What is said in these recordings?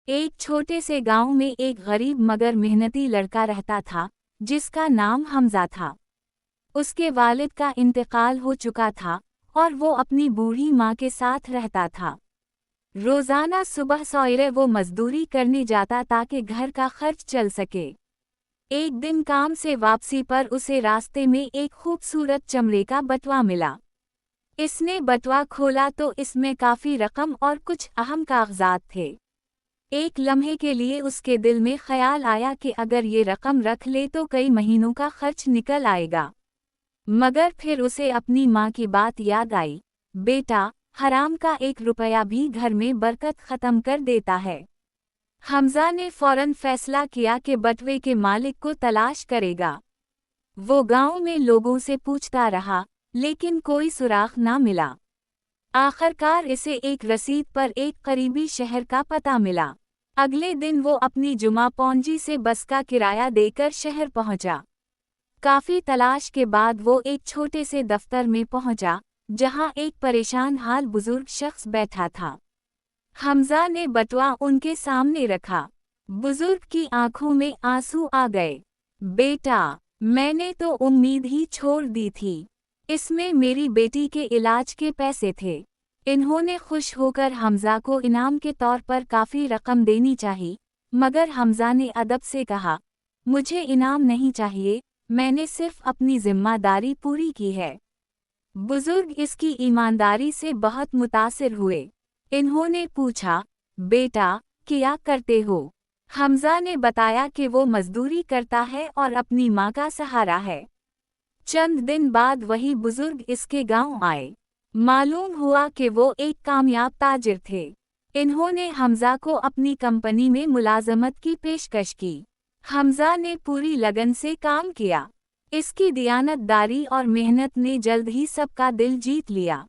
एक छोटे से गांव में एक गरीब मगर मेहनती लड़का रहता था, जिसका नाम हमजा था। उसके वालिद का इंतकाल हो चुका था और वो अपनी बूढ़ी माँ के साथ रहता था। रोजाना सुबह सवेरे वो मजदूरी करने जाता ताकि घर का खर्च चल सके। एक दिन काम से वापसी पर उसे रास्ते में एक खूबसूरत चमड़े का बटुआ मिला। इसने बटुआ खोला तो इसमें काफी रकम और कुछ अहम कागजात थे। एक लम्हे के लिए उसके दिल में ख्याल आया कि अगर ये रकम रख ले तो कई महीनों का खर्च निकल आएगा। मगर फिर उसे अपनी माँ की बात याद आई, बेटा, हराम का 1 रुपया भी घर में बरकत खत्म कर देता है। हमजा ने फौरन फैसला किया कि बटुए के मालिक को तलाश करेगा। वो गांव में लोगों से पूछता रहा, लेकिन कोई सुराग ना मिला। आखिरकार इसे एक रसीद पर एक करीबी शहर का पता मिला। अगले दिन वो अपनी जुमा पौंजी से बस का किराया देकर शहर पहुंचा। काफी तलाश के बाद वो एक छोटे से दफ्तर में पहुंचा, जहां एक परेशान हाल बुजुर्ग शख्स बैठा था। हमजा ने बटुआ उनके सामने रखा। बुजुर्ग की आंखों में आंसू आ गए। बेटा, मैंने तो उम्मीद ही छोड़ दी थी। इसमें मेरी बेटी के इलाज के पैसे थे। इन्होंने खुश होकर हमजा को इनाम के तौर पर काफ़ी रकम देनी चाहिए, मगर हमजा ने अदब से कहा, मुझे इनाम नहीं चाहिए, मैंने सिर्फ अपनी जिम्मेदारी पूरी की है। बुजुर्ग इसकी ईमानदारी से बहुत मुतासिर हुए। इन्होंने पूछा, बेटा, क्या करते हो? हमजा ने बताया कि वो मजदूरी करता है और अपनी माँ का सहारा है। चंद दिन बाद वही बुजुर्ग इसके गांव आए। मालूम हुआ कि वो एक कामयाब ताजिर थे। इन्होंने हमजा को अपनी कंपनी में मुलाजमत की पेशकश की। हमजा ने पूरी लगन से काम किया। इसकी दियानतदारी और मेहनत ने जल्द ही सबका दिल जीत लिया।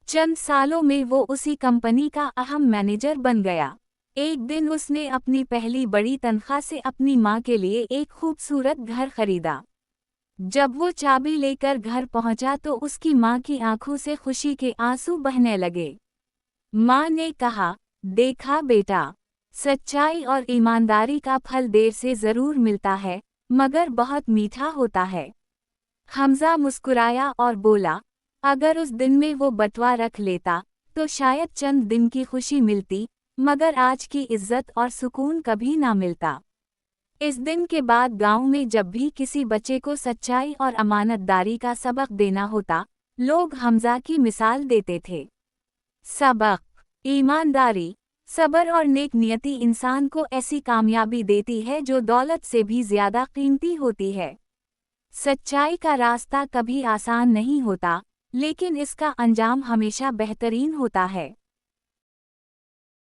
चंद सालों में वो उसी कंपनी का अहम मैनेजर बन गया। एक दिन उसने अपनी पहली बड़ी तनख्वाह से अपनी माँ के लिए एक खूबसूरत घर खरीदा। जब वो चाबी लेकर घर पहुंचा तो उसकी माँ की आंखों से खुशी के आंसू बहने लगे। माँ ने कहा, देखा बेटा, सच्चाई और ईमानदारी का फल देर से जरूर मिलता है, मगर बहुत मीठा होता है। हमजा मुस्कुराया और बोला, अगर उस दिन में वो बटुआ रख लेता तो शायद चंद दिन की खुशी मिलती, मगर आज की इज्जत और सुकून कभी ना मिलता। इस दिन के बाद गांव में जब भी किसी बच्चे को सच्चाई और अमानतदारी का सबक देना होता, लोग हमजा की मिसाल देते थे। सबक: ईमानदारी, सब्र और नेक नियति इंसान को ऐसी कामयाबी देती है जो दौलत से भी ज्यादा कीमती होती है। सच्चाई का रास्ता कभी आसान नहीं होता, लेकिन इसका अंजाम हमेशा बेहतरीन होता है।